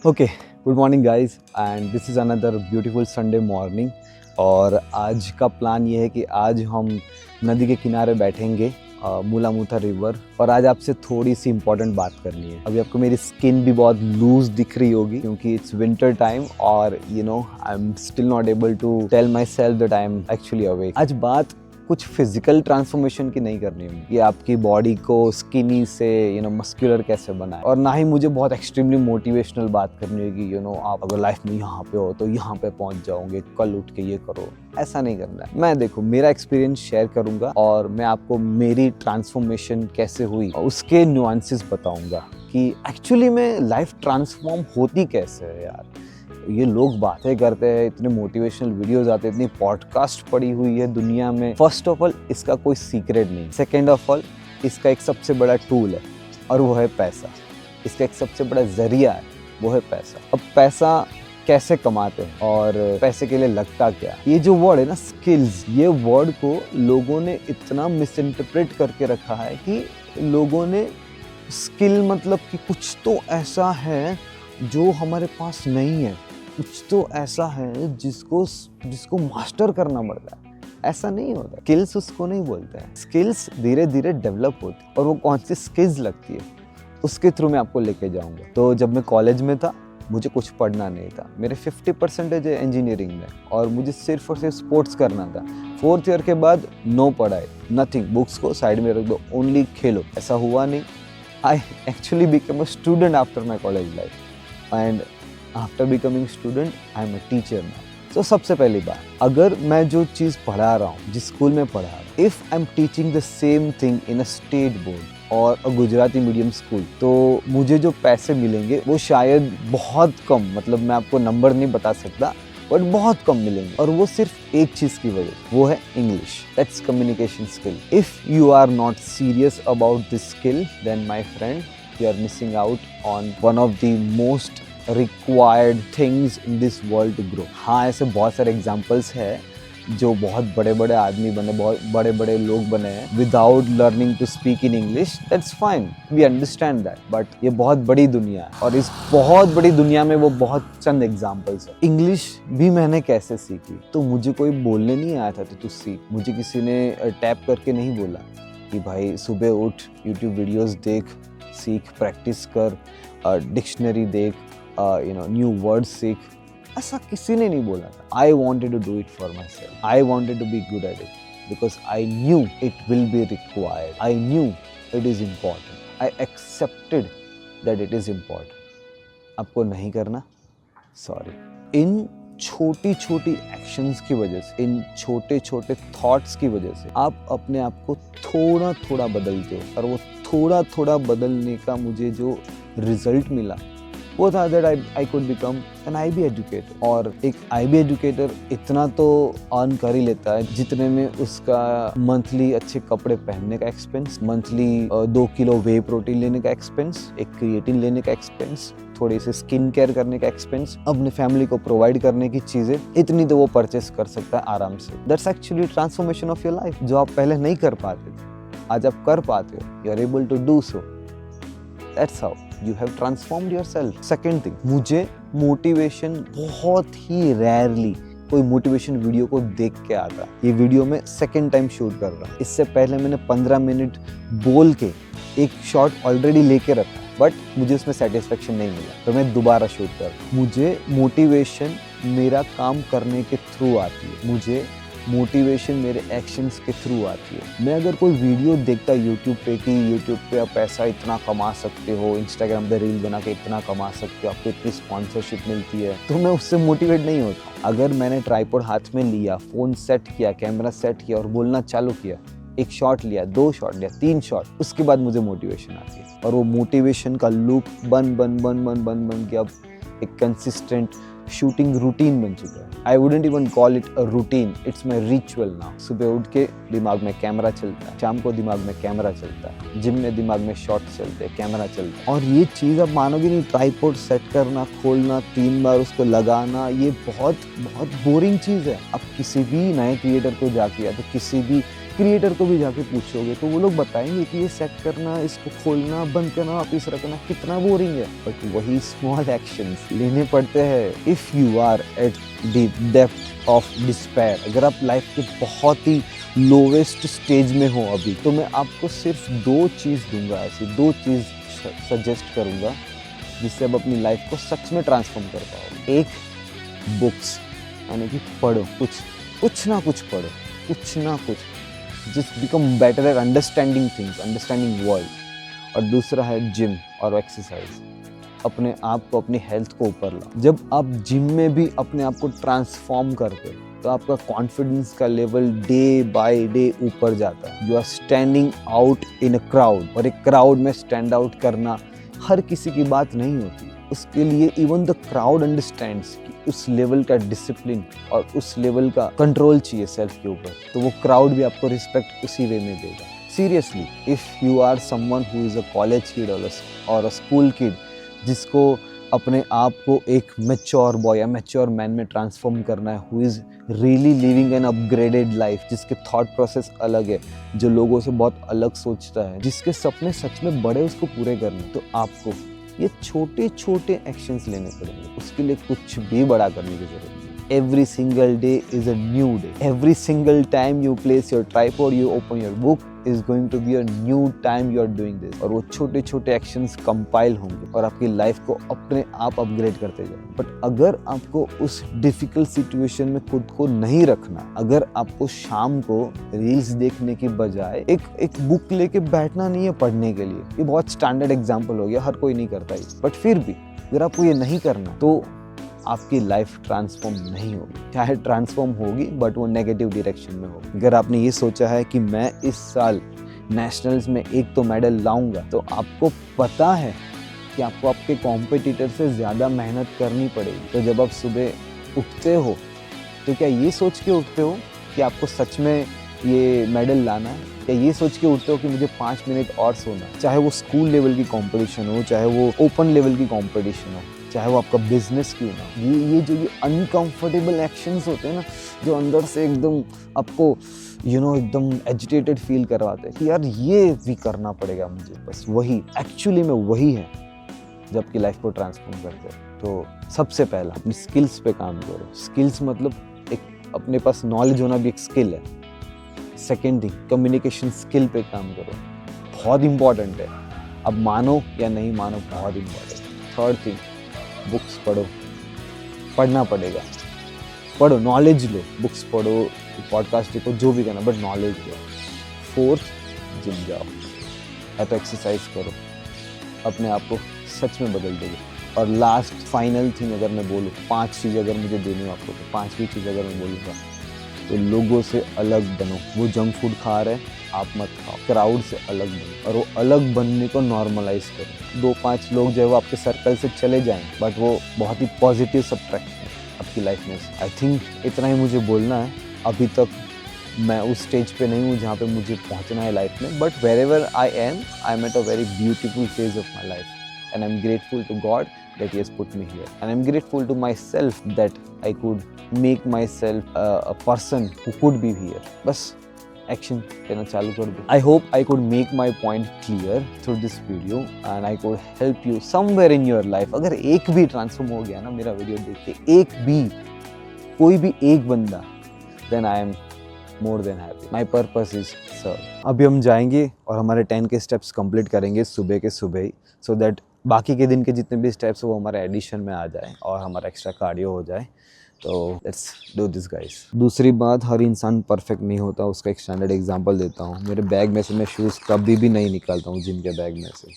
Okay, good morning guys and this is another beautiful Sunday morning. और आज का plan ये है कि आज हम नदी के किनारे बैठेंगे, मूला मूथा रिवर। और आज आपसे थोड़ी सी इंपॉर्टेंट बात करनी है। अभी आपको मेरी स्किन भी बहुत लूज दिख रही होगी क्योंकि इट्स विंटर टाइम और I am still not able to tell myself that I am actually awake. आज बात कुछ फिजिकल ट्रांसफॉर्मेशन की नहीं करनी है कि आपकी बॉडी को स्किनी से मस्कुलर कैसे बनाए, और ना ही मुझे बहुत एक्सट्रीमली मोटिवेशनल बात करनी है कि आप अगर लाइफ में यहाँ पे हो तो यहाँ पे पहुँच जाओगे, कल उठ के ये करो। ऐसा नहीं करना है। मैं देखो मेरा एक्सपीरियंस शेयर करूंगा और मैं आपको मेरी ट्रांसफॉर्मेशन कैसे हुई उसके नुआंसेस बताऊंगा कि एक्चुअली में लाइफ ट्रांसफॉर्म होती कैसे है यार। ये लोग बातें करते हैं, इतने मोटिवेशनल वीडियोस आते हैं, इतनी पॉडकास्ट पड़ी हुई है दुनिया में। फर्स्ट ऑफ ऑल इसका कोई सीक्रेट नहीं। सेकेंड ऑफ ऑल इसका एक सबसे बड़ा टूल है और वो है पैसा। इसका एक सबसे बड़ा जरिया है, वो है पैसा। अब पैसा कैसे कमाते हैं और पैसे के लिए लगता क्या? ये जो वर्ड है ना स्किल्स, ये वर्ड को लोगों ने इतना मिसइंटरप्रेट करके रखा है कि लोगों ने स्किल मतलब कि कुछ तो ऐसा है जो हमारे पास नहीं है, कुछ तो ऐसा है जिसको मास्टर करना पड़ता है। ऐसा नहीं होता। स्किल्स उसको नहीं बोलते हैं। स्किल्स धीरे धीरे डेवलप होती है और वो कौन सी स्किल्स लगती है उसके थ्रू मैं आपको लेके जाऊंगा। तो जब मैं कॉलेज में था मुझे कुछ पढ़ना नहीं था। मेरे 50% है इंजीनियरिंग में और मुझे सिर्फ और सिर्फ स्पोर्ट्स करना था। 4th ईयर के बाद नो पढ़ाई, नथिंग, बुक्स को साइड में रख दो, ओनली खेलो। ऐसा हुआ नहीं। I actually become a student after my college life and after becoming student I am a teacher now. तो सबसे पहली बात, अगर मैं जो चीज़ पढ़ा रहा हूँ, जिस स्कूल में पढ़ा रहा हूँ, if I am teaching the same thing in a state board और अ गुजराती मीडियम स्कूल, तो मुझे जो पैसे मिलेंगे वो शायद बहुत कम, मतलब मैं आपको नंबर नहीं बता सकता, बट बहुत कम मिलेंगे। और वो सिर्फ एक चीज़ की वजह, वो है English. That's communication skill. If you are not serious about this skill then my friend you are missing out on one of the most required things in this world to grow. हाँ, ऐसे बहुत सारे examples हैं जो बहुत बड़े बड़े आदमी बने, बहुत बड़े बड़े लोग बने हैं without learning to speak in English. That's fine, we understand that, but ये बहुत बड़ी दुनिया है और इस बहुत बड़ी दुनिया में वो बहुत चंद एग्जाम्पल्स है। इंग्लिश भी मैंने कैसे सीखी? तो मुझे कोई बोलने नहीं आया था तो तू सीख। मुझे किसी ने टैप करके नहीं बोला कि भाई सुबह उठ, यूट्यूब वीडियोस देख, सीख, प्रैक्टिस कर, डिक्शनरी देख, न्यू वर्ड्स सीख। ऐसा किसी ने नहीं बोला था। I wanted to do it for myself. I wanted to be good at it because I knew it will be required. I knew it is important. I accepted that it is important. आपको नहीं करना, sorry. इन छोटी छोटी actions की वजह से, इन छोटे छोटे थॉट्स की वजह से आप अपने आप को थोड़ा थोड़ा बदलते हो। और वो थोड़ा थोड़ा बदलने का मुझे जो रिजल्ट मिला वो था that I could become an IB educator. और एक IB एजुकेटर इतना तो अर्न कर ही लेता है जितने में उसका मंथली अच्छे कपड़े पहनने का एक्सपेंस, मंथली 2 किलो वे प्रोटीन लेने का एक्सपेंस, एक क्रिएटिन लेने का एक्सपेंस, थोड़ी सी स्किन केयर करने का एक्सपेंस, अपने फैमिली को प्रोवाइड करने की चीज़ें, इतनी तो वो परचेस कर सकता है आराम से। That's actually transformation of your life. जो आप पहले नहीं कर पाते थे, आज आप कर पाते हो। You are able to do so. That's how you have transformed yourself. Second thing, मुझे मोटिवेशन बहुत ही रेयरली कोई मोटिवेशन वीडियो को देख के आता। ये वीडियो मैं सेकेंड टाइम शूट कर रहा हूँ। इससे पहले मैंने 15 मिनट बोल के एक शॉट ऑलरेडी लेके रखा, बट मुझे उसमें सेटिस्फेक्शन नहीं मिला तो मैं दोबारा शूट कर रहा हूँ। मुझे मोटिवेशन मेरा काम करने के थ्रू आती है। मुझे मोटिवेशन मेरे एक्शंस के थ्रू आती है। मैं अगर कोई वीडियो देखता यूट्यूब पे कि यूट्यूब पे आप पैसा इतना कमा सकते हो, इंस्टाग्राम पे रील बना के इतना कमा सकते हो, आपको इतनी स्पॉन्सरशिप मिलती है, तो मैं उससे मोटिवेट नहीं होता। अगर मैंने ट्राइपॉड हाथ में लिया, फ़ोन सेट किया, कैमरा सेट किया और बोलना चालू किया, एक शॉट लिया, 2 शॉट लिया, 3 शॉट, उसके बाद मुझे मोटिवेशन आती है। और वो मोटिवेशन का लूप बन के अब एक कंसिस्टेंट शूटिंग रूटीन बन चुका है। I wouldn't even call it a routine, it's my ritual now. सुबह उठ के दिमाग में कैमरा चलता है, शाम को दिमाग में कैमरा चलता है, जिम में दिमाग में शॉट्स चलते हैं, कैमरा चलता है। और ये चीज़ आप मानोगे नहीं, ट्राइपॉड सेट करना, खोलना, 3 बार उसको लगाना, ये बहुत बहुत बोरिंग चीज़ है। अब किसी भी नए क्रिएटर को जाके या तो किसी भी क्रिएटर को भी जाके पूछोगे तो वो लोग बताएंगे कि ये सेट करना, इसको खोलना, बंद करना, वापस रखना कितना बोरिंग है। बट वही स्मॉल एक्शंस लेने पड़ते हैं। If you are at the depth of despair, अगर आप लाइफ के बहुत ही लोवेस्ट स्टेज में हो अभी, तो मैं आपको सिर्फ 2 चीज़ दूंगा, ऐसी 2 चीज़ सजेस्ट करूंगा जिससे आप अपनी लाइफ को सच में ट्रांसफॉर्म कर पाओगे। एक, बुक्स, यानी कि पढ़ो, कुछ ना कुछ पढ़ो, कुछ ना कुछ, just become better at understanding things, understanding world. और दूसरा है जिम और एक्सरसाइज। अपने आप को, अपनी हेल्थ को ऊपर लाओ। जब आप जिम में भी अपने आप को ट्रांसफॉर्म करते हो तो आपका कॉन्फिडेंस का लेवल डे बाय डे ऊपर जाता है। You are standing out in a crowd, और एक क्राउड में स्टैंड आउट करना हर किसी की बात नहीं होती। उसके लिए इवन द क्राउड अंडरस्टैंड्स कि उस लेवल का डिसिप्लिन और उस लेवल का कंट्रोल चाहिए सेल्फ के ऊपर, तो वो क्राउड भी आपको रिस्पेक्ट उसी वे में देगा। Seriously, if you are someone who is a college kid और अ स्कूल किड जिसको अपने आप को एक मैच्योर बॉय या मैच्योर मैन में ट्रांसफॉर्म करना है, who is really living an upgraded life, जिसके थॉट प्रोसेस अलग है, जो लोगों से बहुत अलग सोचता है, जिसके सपने सच में बड़े उसको पूरे करने, तो आपको ये छोटे छोटे एक्शंस लेने पड़ेंगे। उसके लिए कुछ भी बड़ा करने की जरूरत नहीं। Every single day is a new day. Every single time you place your tripod, you open your book, is going to be a new time you are doing this. और वो छोटे छोटे एक्शंस कंपाइल होंगे और आपकी life को अपने आप अपग्रेड करते जाएंगे। बट अगर आपको उस डिफिकल्ट सिचुएशन में खुद को नहीं रखना, अगर आपको शाम को रील्स देखने की बजाय एक बुक लेके बैठना नहीं है पढ़ने के लिए, ये बहुत स्टैंडर्ड एग्जाम्पल हो गया, हर कोई नहीं करता ही, बट फिर भी अगर आपको ये नहीं करना तो आपकी लाइफ ट्रांसफॉर्म नहीं होगी। चाहे ट्रांसफॉर्म होगी बट वो नेगेटिव डायरेक्शन में होगी। अगर आपने ये सोचा है कि मैं इस साल नेशनल्स में एक तो मेडल लाऊंगा, तो आपको पता है कि आपको आपके कॉम्पिटिटर से ज़्यादा मेहनत करनी पड़ेगी। तो जब आप सुबह उठते हो तो क्या ये सोच के उठते हो कि आपको सच में ये मेडल लाना है, या ये सोच के उठते हो कि मुझे 5 मिनट और सोना है? चाहे वो स्कूल लेवल की कंपटीशन हो, चाहे वो ओपन लेवल की कंपटीशन हो, चाहे वो आपका बिजनेस क्यों ना, ये जो ये अनकंफर्टेबल एक्शंस होते हैं ना, जो अंदर से एकदम आपको एकदम एजिटेटेड फील करवाते हैं कि यार ये भी करना पड़ेगा मुझे, बस वही एक्चुअली में वही है जो आपकी लाइफ को ट्रांसफॉर्म करते हैं। तो सबसे पहला अपनी स्किल्स पे काम करो। स्किल्स मतलब एक अपने पास नॉलेज होना भी एक स्किल है। सेकेंड थिंग, कम्युनिकेशन स्किल पे काम करो, बहुत इंपॉर्टेंट है। अब मानो या नहीं मानो, बहुत इंपॉर्टेंट है। थर्ड थिंग, बुक्स पढ़ो, पढ़ना पड़ेगा, पढ़ो, नॉलेज लो, बुक्स पढ़ो, पॉडकास्ट देखो, जो भी करना, but knowledge low. Fourth, gym जाओ या तो एक्सरसाइज करो, अपने आप को सच में बदल दोगे। और लास्ट फाइनल थिंग अगर मैं बोलूँ, 5 चीज़ अगर मुझे देनी हो आपको, तो 5वीं चीज़ अगर मैं बोलूँगा तो लोगों से अलग बनो। वो जंक फूड खा रहे हैं, आप मत खाओ। क्राउड से अलग बनो और वो अलग बनने को नॉर्मलाइज करो। 2-5 लोग जो है वो आपके सर्कल से चले जाएं, बट वो बहुत ही पॉजिटिव सब्ट्रैक्ट है आपकी लाइफ में। आई थिंक इतना ही मुझे बोलना है। अभी तक मैं उस स्टेज पे नहीं हूँ जहाँ पे मुझे पहुँचना है लाइफ में, but wherever I am at a very beautiful phase of my life, and I'm grateful to God that He has put me here, and I'm grateful to myself that I could make myself a person who could be here. बस action लेना चालू कर दो। I hope I could make my point clear through this video and I could help you somewhere in your life. अगर एक भी transform हो गया ना मेरा वीडियो देख के, एक भी, कोई भी एक बंदा, then I am more than happy. My purpose is serve. अभी हम जाएंगे और हमारे 10 के स्टेप्स कंप्लीट करेंगे सुबह के सुबह ही, so that बाकी के दिन के जितने भी स्टेप्स हो वो हमारे एडिशन में आ जाए और हमारा एक्स्ट्रा कार्डियो हो जाए। तो लेट्स डू दिस गाइस। दूसरी बात, हर इंसान परफेक्ट नहीं होता, उसका एक स्टैंडर्ड एग्जांपल देता हूँ। मेरे बैग में से मैं शूज़ कभी भी नहीं निकालता हूँ जिम के बैग में से,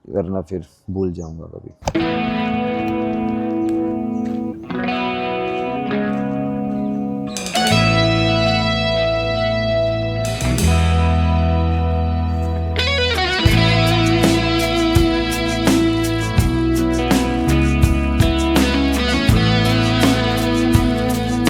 वरना फिर भूल जाऊँगा कभी।